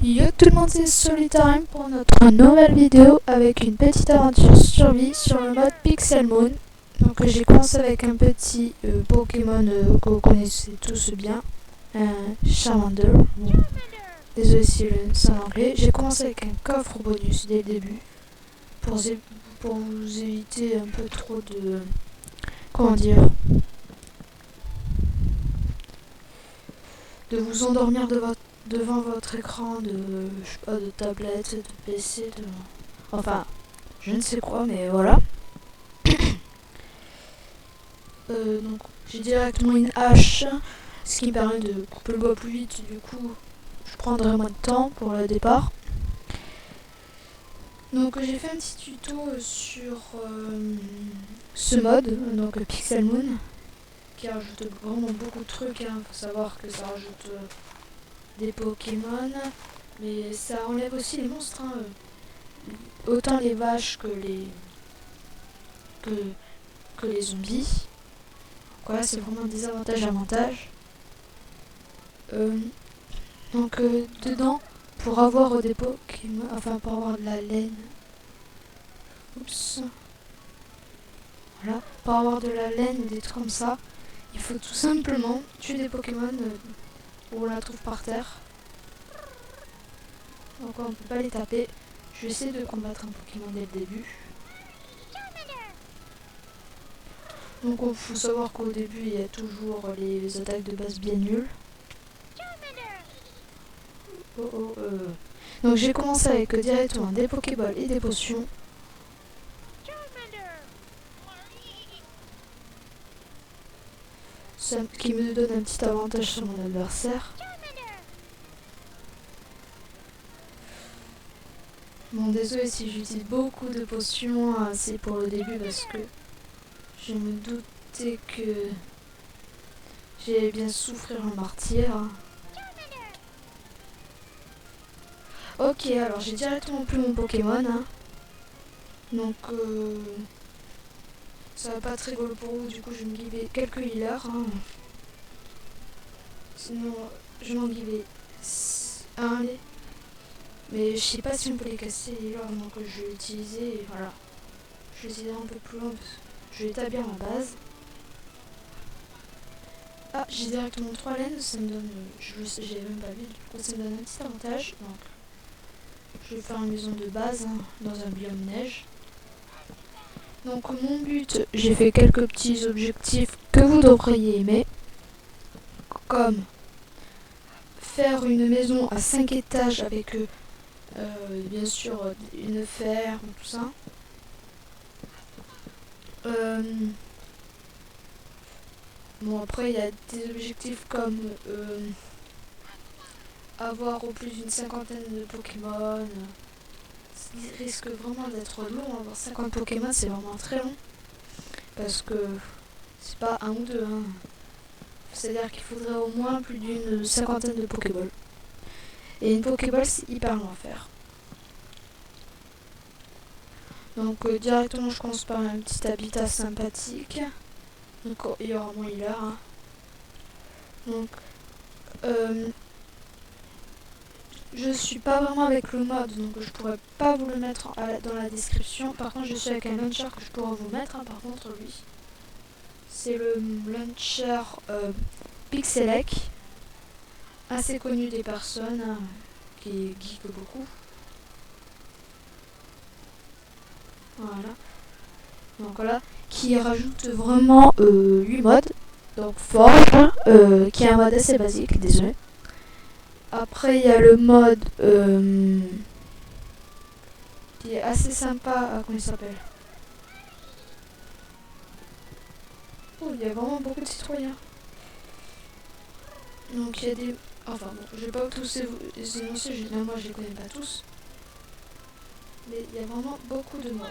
Yo tout le monde, c'est Solitime pour notre nouvelle vidéo avec une petite aventure survie sur le mode Pixel Moon. Donc j'ai commencé avec un petit Pokémon que vous connaissez tous bien, Charmander. Bon, désolé si c'est en anglais. J'ai commencé avec un coffre bonus dès le début pour vous éviter un peu trop de... comment dire, de vous endormir devant votre écran je sais pas, de tablette, de PC, enfin, je ne sais quoi, mais voilà. Donc, j'ai directement une hache, ce qui me permet de couper le bois plus vite. Du coup, je prendrai moins de temps pour le départ. Donc, j'ai fait un petit tuto sur ce mode, donc Pixel Moon, qui rajoute vraiment beaucoup de trucs. Faut savoir que ça rajoute des Pokémon, mais ça enlève aussi les monstres. Autant les vaches que les zombies. Voilà, c'est vraiment des avantages. Donc dedans, pour avoir des Pokémon, enfin pour avoir de la laine. Oups. Voilà, pour avoir de la laine ou des trucs comme ça, il faut tout simplement tuer des Pokémon où on la trouve par terre. Donc on ne peut pas les taper. Je vais essayer de combattre un Pokémon dès le début. Donc il faut savoir qu'au début il y a toujours les attaques de base bien nulles. Donc j'ai commencé avec directement des Pokéballs et des potions. Ça, qui me donne un petit avantage sur mon adversaire. Bon, désolé si j'utilise beaucoup de potions, c'est pour le début parce que je me doutais que j'allais bien souffrir un martyr. Ok, alors j'ai directement pris mon Pokémon. Donc ça va pas être rigolo pour vous, du coup je vais me giver quelques healers. Sinon je m'en givais un. Mais je sais pas si on peut les casser les healers, donc je vais l'utiliser et voilà. Je vais essayer un peu plus loin parce que je vais établir ma base. Ah, j'ai directement 3 laines, ça me donne, j'ai même pas vu, du coup ça me donne un petit avantage. Donc je vais faire une maison de base dans un biome neige. Donc mon but, j'ai fait quelques petits objectifs que vous devriez aimer, comme faire une maison à 5 étages avec bien sûr une ferme, tout ça. Bon, après il y a des objectifs comme avoir au plus d'une cinquantaine de Pokémon. Il risque vraiment d'être long, avoir 50 Pokémon c'est vraiment très long. Parce que c'est pas un ou deux. C'est-à-dire qu'il faudrait au moins plus d'une cinquantaine de Pokéballs. Et une Pokéball c'est hyper long à faire. Donc directement je commence par un petit habitat sympathique. Donc il y aura mon healer. Donc je suis pas vraiment avec le mode, donc je pourrais pas vous le mettre dans la description. Par contre je suis avec un launcher que je pourrais vous mettre. Par contre lui, c'est le launcher Pixelec, assez connu des personnes, qui geek beaucoup. Voilà. Donc voilà, qui rajoute vraiment 8 modes. Donc Forge, qui est un mode assez basique, désolé. Après il y a le mode qui est assez sympa, comment il s'appelle? Oh, il y a vraiment beaucoup de citoyens. Donc il y a des... Enfin bon, je vais pas tous les énoncer, moi je les connais pas tous. Mais il y a vraiment beaucoup de modes.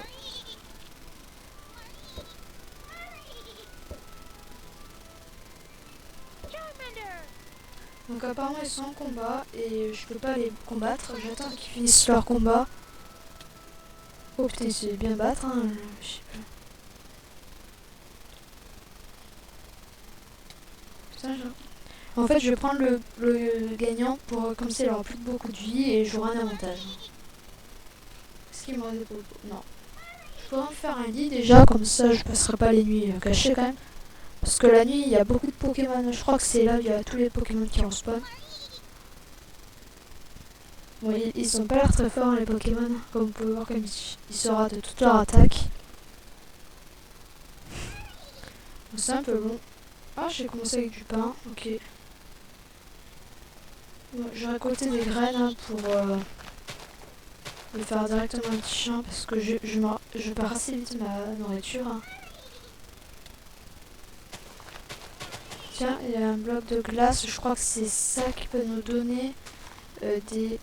Donc apparemment ils sont en combat et je peux pas les combattre, j'attends qu'ils finissent leur combat. Oh putain, il se fait bien battre, je sais pas. Putain, En fait, je vais prendre le gagnant pour comme ça il aura plus beaucoup de vie et j'aurai un avantage. Est-ce qu'il me reste des popos? Non. Je pourrais me faire un lit déjà, comme ça je passerai pas les nuits cachées quand même. Parce que la nuit il y a beaucoup de Pokémon. Je crois que c'est là où il y a tous les Pokémon qui respawn. Bon, ils sont pas l'air très forts les Pokémon. Comme vous pouvez voir, comme ils se ratent toute leur attaque. C'est un peu long. Ah, j'ai commencé avec du pain. Ok. Bon, j'ai récolté des graines hein, pour me faire directement un petit champ parce que je perds assez vite ma nourriture. Hein. Tiens, il y a un bloc de glace. Je crois que c'est ça qui peut nous donner des...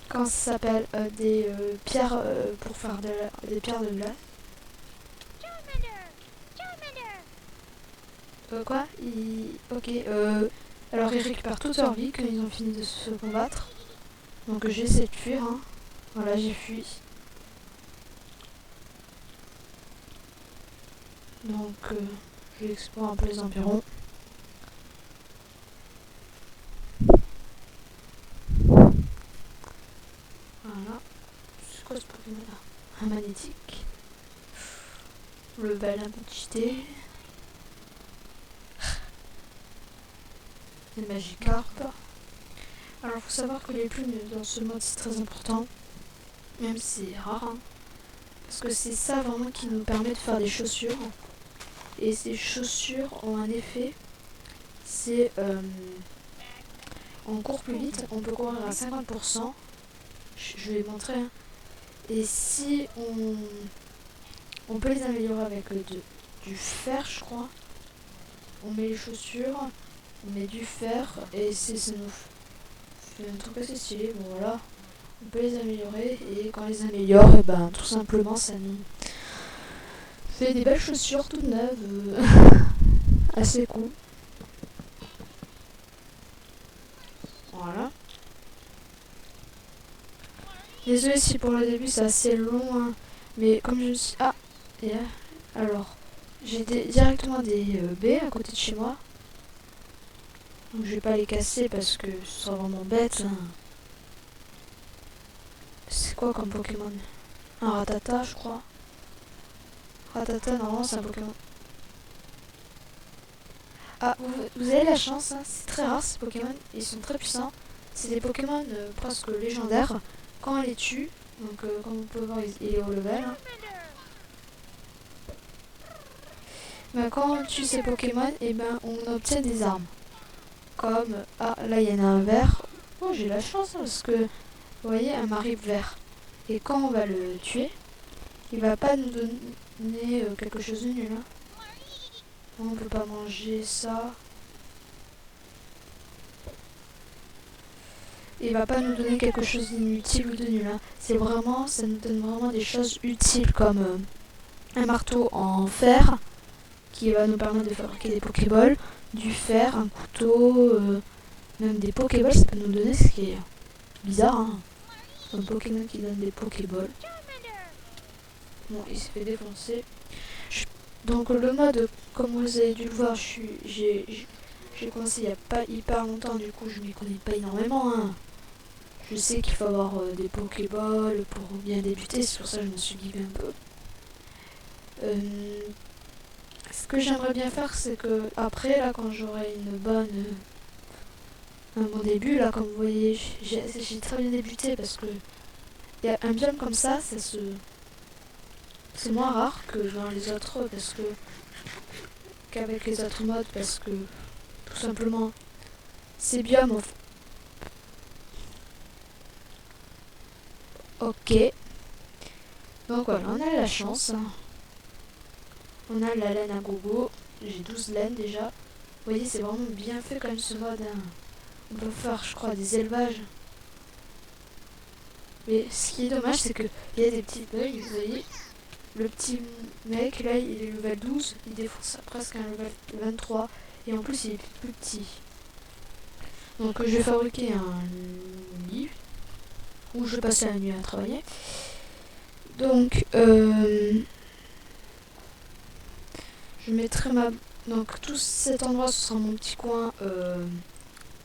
Comment ça s'appelle des pierres pour faire des pierres de glace. Quoi Ok. Alors ils récupèrent toute leur vie quand ils ont fini de se combattre. Donc j'ai essayé de fuir. Hein. Voilà, j'ai fui. Donc je vais explorer un peu les environs. Voilà. C'est quoi ce Pokémon là? Un magnétique. Le bel cheaté. Des Magikarp. Alors faut savoir que les plumes dans ce mode c'est très important. Même si c'est rare. Hein. Parce que c'est ça vraiment qui nous permet de faire des chaussures. Et ces chaussures ont un effet. C'est on court plus vite, on peut courir à 50%. Je vais montrer. Hein. Et si on peut les améliorer avec du fer, je crois. On met les chaussures, on met du fer et ça nous fait un truc assez stylé. Bon voilà, on peut les améliorer et quand on les améliore, et ben tout simplement ça nous fait des belles chaussures toutes neuves, assez cool. Voilà. Désolé si pour le début c'est assez long, hein, mais comme je suis... Ah, yeah. Alors, j'ai directement des baies à côté de chez moi. Donc je vais pas les casser parce que ce sera vraiment bête. Hein. C'est quoi comme Pokémon? Un Rattata, je crois. Rattata, normalement c'est un Pokémon. Ah, vous avez la chance, hein. C'est très rare ces Pokémon, ils sont très puissants. C'est des Pokémon presque légendaires. Quand on les tue, donc comme vous pouvez voir, il est au level. Hein. Ben, quand on tue ces Pokémon, et ben on obtient des armes. Comme, ah là il y en a un vert. Oh j'ai la chance hein, parce que, vous voyez, un Marip vert. Et quand on va le tuer, il va pas nous donner quelque chose de nul. Hein. On peut pas manger ça. Il va pas nous donner quelque chose d'inutile ou de nul. Hein. C'est vraiment, ça nous donne vraiment des choses utiles comme un marteau en fer qui va nous permettre de fabriquer des Pokéballs, du fer, un couteau, même des Pokéballs, ça peut nous donner ce qui est bizarre. Hein. Un Pokémon qui donne des Pokéballs. Bon, il s'est fait défoncer. Donc le mode, comme vous avez dû le voir, j'ai commencé il n'y a pas hyper longtemps, du coup je m'y connais pas énormément. Hein. Je sais qu'il faut avoir des Pokéballs pour bien débuter, c'est pour ça que je me suis guidé un peu. Ce que j'aimerais bien faire, c'est que après, là, quand j'aurai un bon début, là, comme vous voyez, j'ai très bien débuté parce que il y a un biome comme ça, c'est moins rare que dans les autres parce que qu'avec les autres modes parce que tout simplement ces biomes ok. Donc voilà, on a la chance. On a la laine à gogo. J'ai 12 laines déjà. Vous voyez, c'est vraiment bien fait quand même ce mode. Hein. On peut faire, je crois, des élevages. Mais ce qui est dommage, c'est qu'il y a des petits bugs. Vous voyez, le petit mec, là, il est level 12. Il défonce presque un level 23. Et en plus, il est plus petit. Donc, je vais fabriquer un lit. Où je vais passer la nuit à travailler. Donc, je mettrai Donc tout cet endroit, ce sera mon petit coin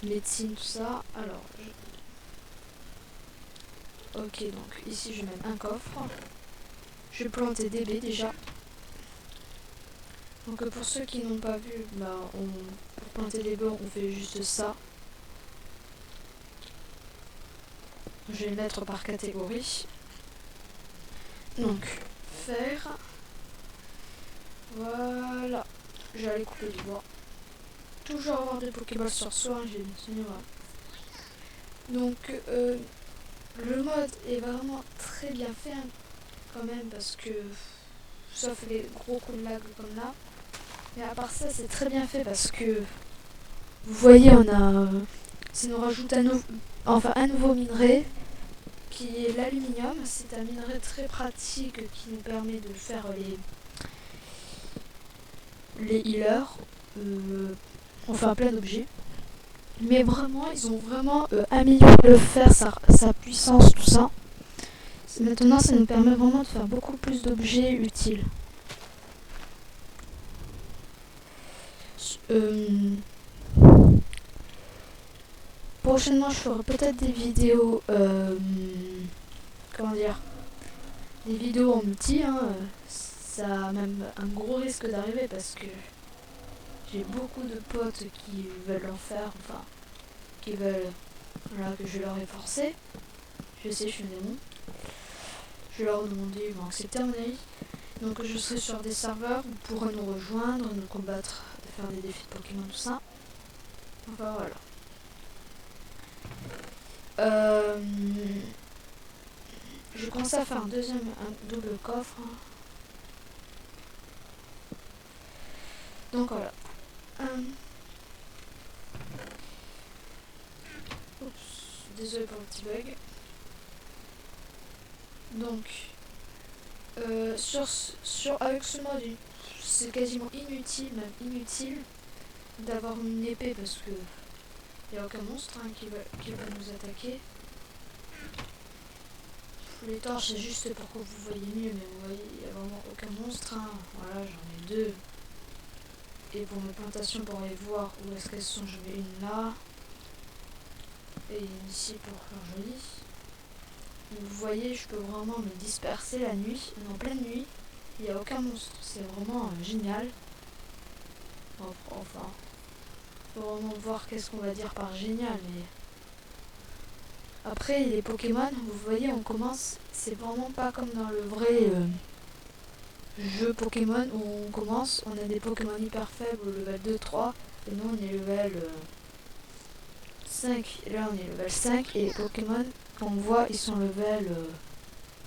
médecine, tout ça. Alors, ok, donc ici je vais mettre un coffre. Je vais planter des baies déjà. Donc pour ceux qui n'ont pas vu, bah, pour planter des baies, on fait juste ça. Je vais les mettre par catégorie. Donc, fer. Voilà. J'allais couper du bois. Toujours avoir des Pokéballs sur soi, j'ai mentionné, voilà. Donc, le mode est vraiment très bien fait, hein, quand même, parce que, sauf les gros coups de lag comme là. Mais à part ça, c'est très bien fait parce que, vous voyez, ça nous rajoute un nouveau minerai qui est l'aluminium. C'est un minerai très pratique qui nous permet de faire les healers, enfin plein d'objets. Mais vraiment, ils ont vraiment amélioré le fer, sa puissance, tout ça. Maintenant, ça nous permet vraiment de faire beaucoup plus d'objets utiles. Prochainement, je ferai peut-être des vidéos, comment dire, des vidéos en multi. Hein, ça a même un gros risque d'arriver parce que j'ai beaucoup de potes qui veulent en faire, enfin, qui veulent, voilà, que je leur ai forcé. Je sais, je suis un démon. Je vais leur demander, ils vont accepter à mon avis. Donc je serai sur des serveurs, vous pourrez nous rejoindre, nous combattre, faire des défis de Pokémon, tout ça. Enfin voilà. Je commence à faire un double coffre. Donc voilà. Oups, désolé pour le petit bug. Donc, avec ce mode, c'est quasiment inutile, même inutile, d'avoir une épée parce que il n'y a aucun monstre, hein, qui va nous attaquer. Les torches, c'est juste pour que vous voyez mieux, mais vous voyez, il n'y a vraiment aucun monstre. Hein. Voilà, j'en ai 2. Et pour mes plantations, pour aller voir où est-ce qu'elles sont, j'en ai une là. Et une ici pour faire joli. Donc vous voyez, je peux vraiment me disperser la nuit. En pleine nuit, il n'y a aucun monstre. C'est vraiment génial. Enfin, faut vraiment voir qu'est-ce qu'on va dire par génial. Mais après, les Pokémon, vous voyez, on commence. C'est vraiment pas comme dans le vrai jeu Pokémon où on commence. On a des Pokémon hyper faibles au level 2, 3. Et nous, on est level 5. Et là, on est level 5. Et les Pokémon qu'on voit, ils sont level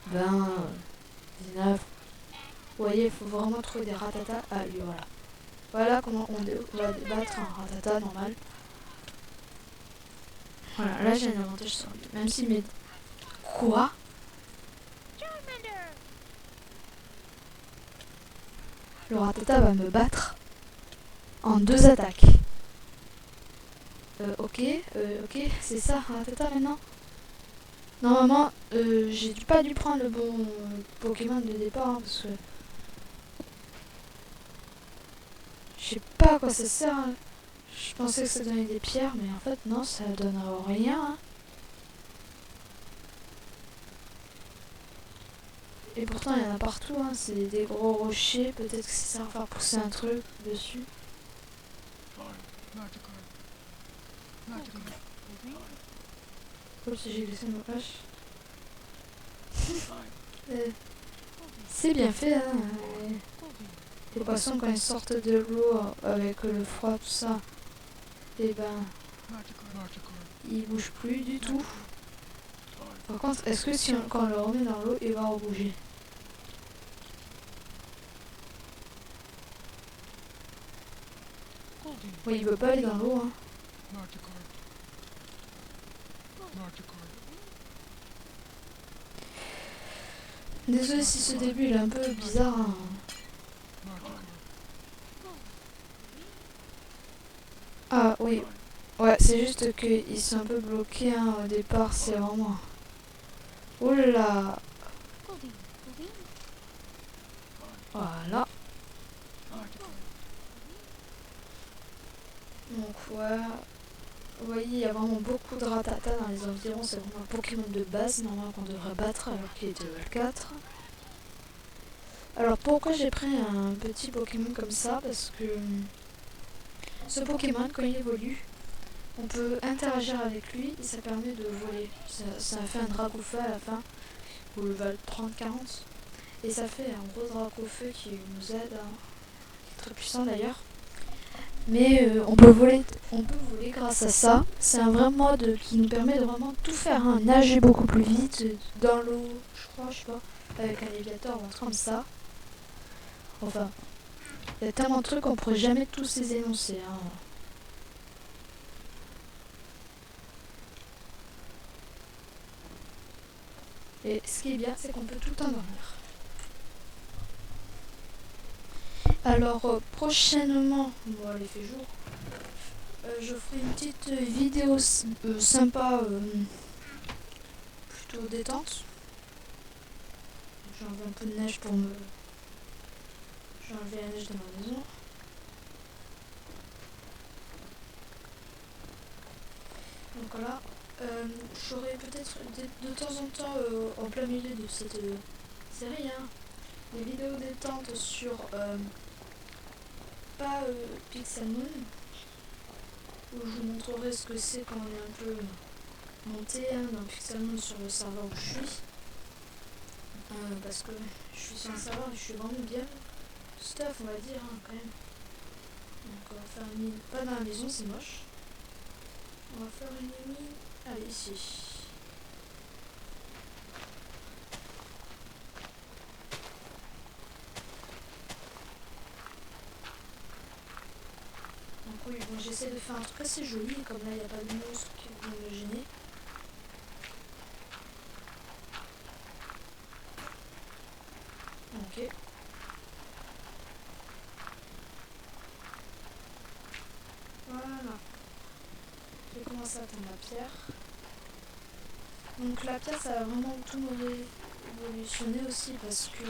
20, 19. Vous voyez, il faut vraiment trouver des Rattata. Ah, lui, voilà. Voilà comment on va battre un Rattata normal. Voilà, là j'ai un avantage sur lui. Même si mes... Quoi? Le Rattata va me battre en 2 attaques. Ok, c'est ça, Rattata maintenant. Normalement, j'ai pas dû prendre le bon Pokémon de départ, hein, parce que... Je sais pas à quoi ça sert. Hein. Je pensais que ça donnait des pierres, mais en fait, non, ça donne rien. Hein. Et pourtant, il y en a partout, hein. C'est des gros rochers. Peut-être que ça va faire pousser un truc dessus. Comme si j'ai glissé ma hache. C'est bien fait, hein. Les poissons, quand ils sortent de l'eau avec le froid, tout ça, et ben, ils bougent plus du tout. Par contre, est-ce que quand on le remet dans l'eau, il va rebouger? Oui, il veut pas aller dans l'eau, hein. Désolé si ce début il est un peu bizarre. Hein. Ah oui, ouais, c'est juste qu'ils sont un peu bloqués hein, au départ, c'est vraiment... Oh là là. Voilà. Donc ouais, vous voyez, il y a vraiment beaucoup de Rattata dans les environs, c'est vraiment un Pokémon de base, normalement qu'on devrait battre alors qu'il est level 4. Alors pourquoi j'ai pris un petit Pokémon comme ça? Parce que ce Pokémon, quand il évolue, on peut interagir avec lui et ça permet de voler. Ça fait un Dracofeu à la fin, au level 30-40. Et ça fait un gros Dracofeu qui nous aide, hein, qui est très puissant d'ailleurs. Mais on peut voler grâce à ça. C'est un vrai mode qui nous permet de vraiment tout faire, hein. Nager beaucoup plus vite, dans l'eau, je sais pas, avec un navigateur ou un truc comme ça. Enfin, il y a tellement de trucs qu'on pourrait jamais tous les énoncer, hein. Et ce qui est bien, c'est qu'on peut tout endormir. Alors, prochainement, bon, il fait jour, je ferai une petite vidéo sympa, plutôt détente. J'ai enlevé un peu de neige pour me... J'ai enlevé la neige de ma maison. Donc voilà. J'aurai peut-être de temps en temps, en plein milieu de cette série, hein, des vidéos détente sur... pas Pixel Moon, où je vous montrerai ce que c'est quand on est un peu monté, hein, dans Pixel Moon sur le serveur où je suis. Parce que je suis sur un serveur et je suis vraiment bien stuff, on va dire, hein, quand même. Donc on va faire une mine, pas dans la maison, c'est moche. On va faire une mine, allez, ici. Donc oui, bon, j'essaie de faire un truc assez joli, comme là il n'y a pas de monstres qui vont me gêner. Ok. Voilà. J'ai commencé à atteindre la pierre. Donc la pierre, ça va vraiment tout révolutionner aussi parce que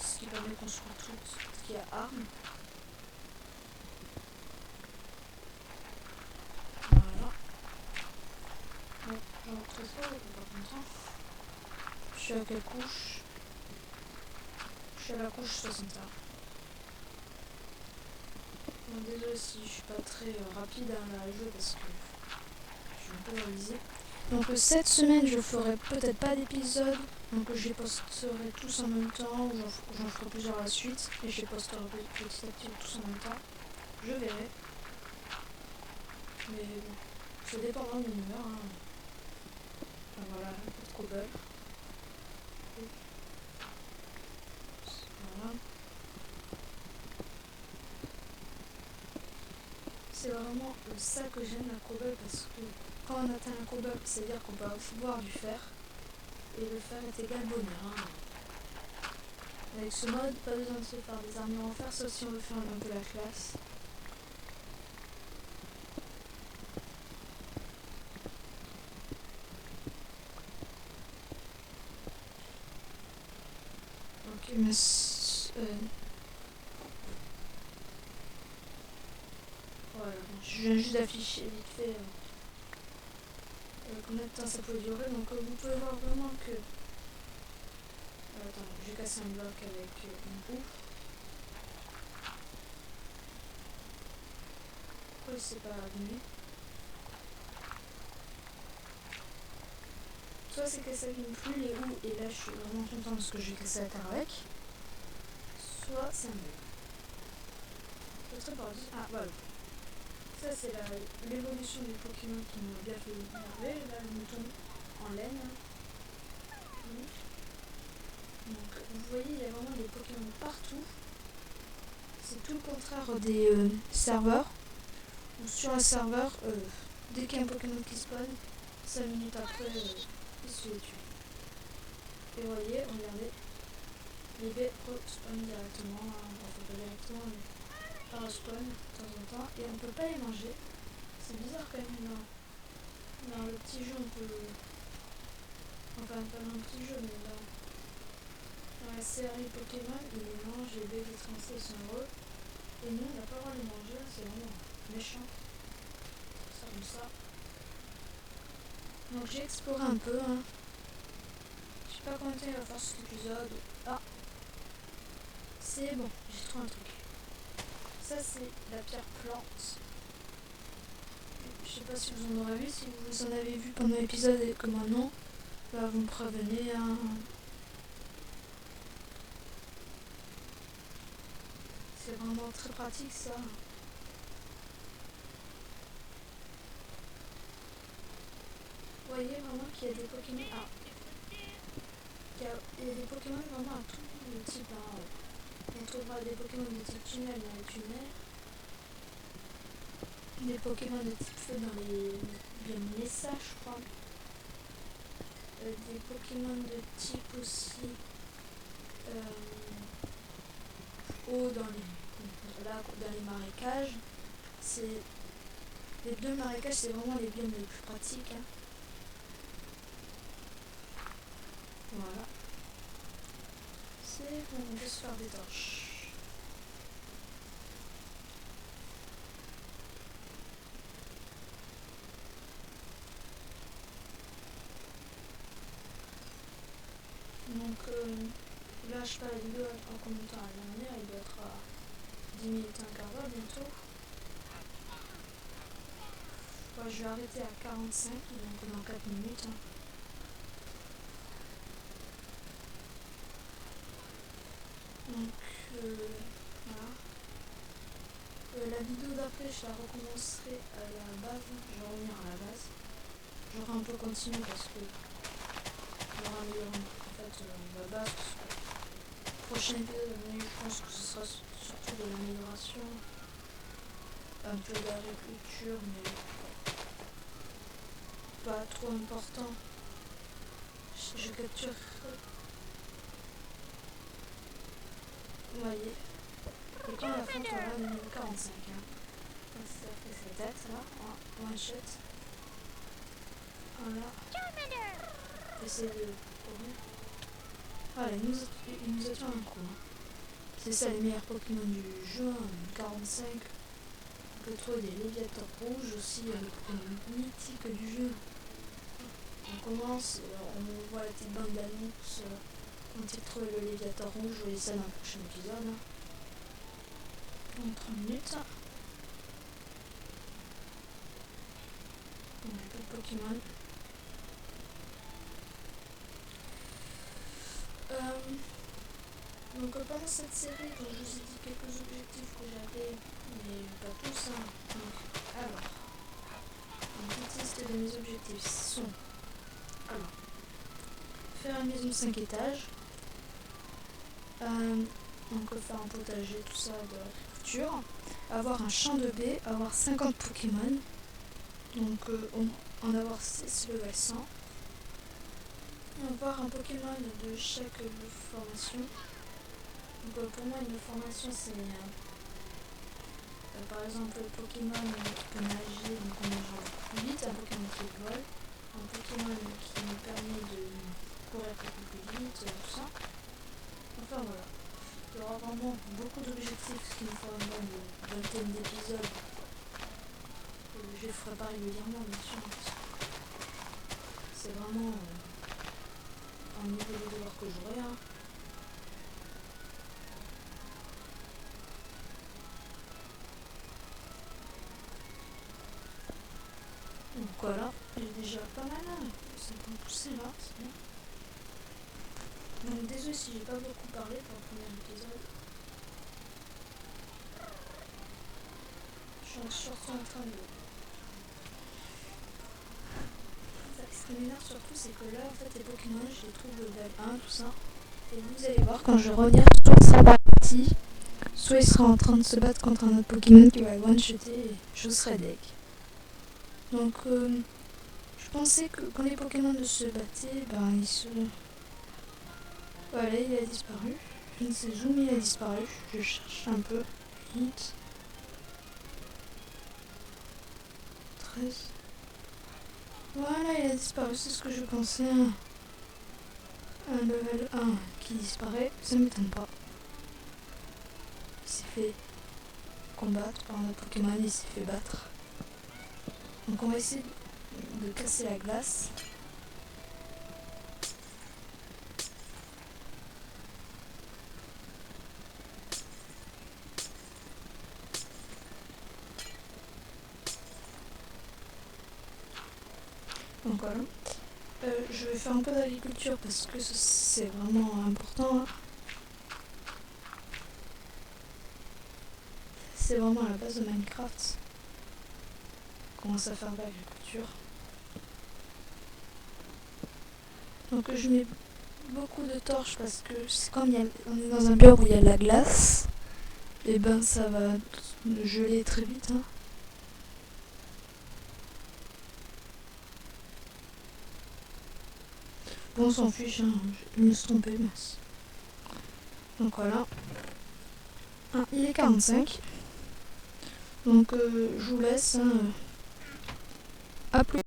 ce qui permet de construire tout ce qui est armes. Voilà. Bon, j'en retrouve pas, on pas content. Je suis à quelle couche? Je suis à la couche 61. Bon, désolé si je suis pas très rapide à la jouer parce que je suis un peu réalisée. Donc cette semaine je ferai peut-être pas d'épisode, donc je les posterai tous en même temps, ou j'en ferai plusieurs à la suite, et je les posterai petit à petit tous en même temps. Je verrai. Mais bon, ça dépendra de mon humeur, hein. Enfin, voilà, un peu de cobble. Voilà. C'est vraiment ça que j'aime la cobble parce que quand on atteint un cobble, c'est-à-dire qu'on va voir du fer. Et le fer est égal bonheur, hein. Avec ce mode, pas besoin de se faire des armures en fer, sauf si on veut faire un peu la classe. Ok, mais voilà, bon, je viens juste d'afficher vite fait combien de temps ça peut durer. Donc vous pouvez voir vraiment que... attends, j'ai cassé un bloc avec une roue. Pourquoi il s'est pas allumé? Soit c'est que ça n'allume plus les roues et là je suis vraiment content parce que j'ai cassé la terre avec. Soit c'est un bug. Je serais pas dit. Ah voilà. Ça c'est l'évolution des Pokémon qui m'ont bien fait énerver. Là le mouton en laine. Donc vous voyez il y a vraiment des Pokémon partout. C'est tout le contraire des serveurs. Donc, sur un serveur, dès qu'il y a un Pokémon qui spawn, 5 minutes après, il se les tue. Et vous voyez, regardez, les baies spawn directement, enfin pas directement, mais par spawn de temps en temps, et on ne peut pas les manger. C'est bizarre quand même, dans le petit jeu on peut... Enfin pas dans le petit jeu, mais dans la série Pokémon, ils les mangent, les baies qui sont heureux. Et nous, on n'a pas le droit de les manger, c'est vraiment méchant. Ça comme ça. Donc j'ai exploré un peu. Hein. Je sais pas combien de temps il va faire cet épisode. Ah, c'est bon, j'ai trouvé un truc. Ça c'est la pierre plante. Je sais pas si vous en aurez vu, si vous en avez vu pendant l'épisode et que maintenant, bah, vous me prévenez. Hein. C'est vraiment très pratique ça. Vous voyez vraiment qu'il y a des Pokémon. Ah, il y a des Pokémon vraiment à tout le type. Hein. On trouvera des Pokémon de type tunnel dans les tunnels. Des Pokémon de type feu dans les biomes Nessa, je crois. Des Pokémon de type aussi eau dans les marécages. C'est les deux marécages, c'est vraiment les biomes les plus pratiques. Hein. Voilà. C'est bon, on peut se faire des torches. Donc là, je sais pas la vidéo en combien de temps elle va venir, elle doit être à 10 minutes, un quart d'heure bientôt. Ouais, je vais arrêter à 45, donc dans 4 minutes. Hein. Donc voilà. La vidéo d'après, je la recommencerai à la base. Je vais revenir à la base. J'aurai un peu continué parce que j'aurai amélioré en fait la base. Prochain épisode, je pense que ce sera surtout de l'amélioration. Un peu d'agriculture, mais pas trop important. Je capture. Vous voyez. Et quand la fin sera à niveau 45. Hein. Ça fait sa tête là, en one shot. Voilà. J'essaie de courir. Voilà, il nous attend un coup. Hein. C'est ça les meilleurs Pokémon du jeu, 45. On peut trouver des Léviathors rouges aussi, les Pokémon mythiques du jeu. On commence, on voit la petite bande d'amis quand il trouve le Léviathor rouge, je voyais ça dans le prochain épisode. Hein. En 30 minutes. On a plus de Pokémon. Donc pendant cette série, donc, je vous ai dit quelques objectifs que j'avais, mais pas tous. Hein. Donc, alors, une petite liste de mes objectifs sont alors, faire une maison 5 étages, donc faire un potager, tout ça, de l'agriculture, avoir un champ de baies, avoir 50 Pokémon, donc en avoir 6 level 100, avoir un Pokémon de chaque formation. Donc pour moi une formation c'est par exemple le Pokémon qui peut nager, donc on nage vite, un Pokémon qui vole, un Pokémon qui me permet de courir beaucoup plus vite, tout ça. Enfin voilà. Il y aura vraiment beaucoup d'objectifs, ce qui me fera une vingtaine d'épisodes. Je les ferai pas régulièrement bien sûr. C'est vraiment un niveau de devoir que j'aurai. Hein. Donc voilà, j'ai déjà pas mal là. Ça peut pousser là, c'est bien. Donc désolé si j'ai pas beaucoup parlé pour le premier épisode. Je suis surtout en train de... Ce qui m'énerve surtout c'est que là en fait les Pokémon je les trouve level 1 tout ça. Et vous allez voir quand je vais revenir sur sa partie, soit il sera en train de se battre contre un autre Pokémon qui va le one-shotter et je serai deck. Donc je pensais que quand les Pokémon se battaient, ben ils se... Voilà, il a disparu. Je ne sais où, mais il a disparu. Je cherche un peu. 8. 13. Voilà, il a disparu, c'est ce que je pensais. Un level 1 qui disparaît, ça m'étonne pas. C'est fait combattre par un Pokémon et il s'est fait battre. Donc on va essayer de casser la glace. Donc voilà. Je vais faire un peu d'agriculture parce que c'est vraiment important. Hein. C'est vraiment à la base de Minecraft. On commence à faire de l'agriculture. Donc je mets beaucoup de torches parce que comme on est dans un biome où il y a de la glace, et ben ça va geler très vite. Hein. Bon, on s'en fiche, hein. Je me suis trompée, merci. Donc voilà. Ah, il est 45. Donc je vous laisse. Hein. À plus.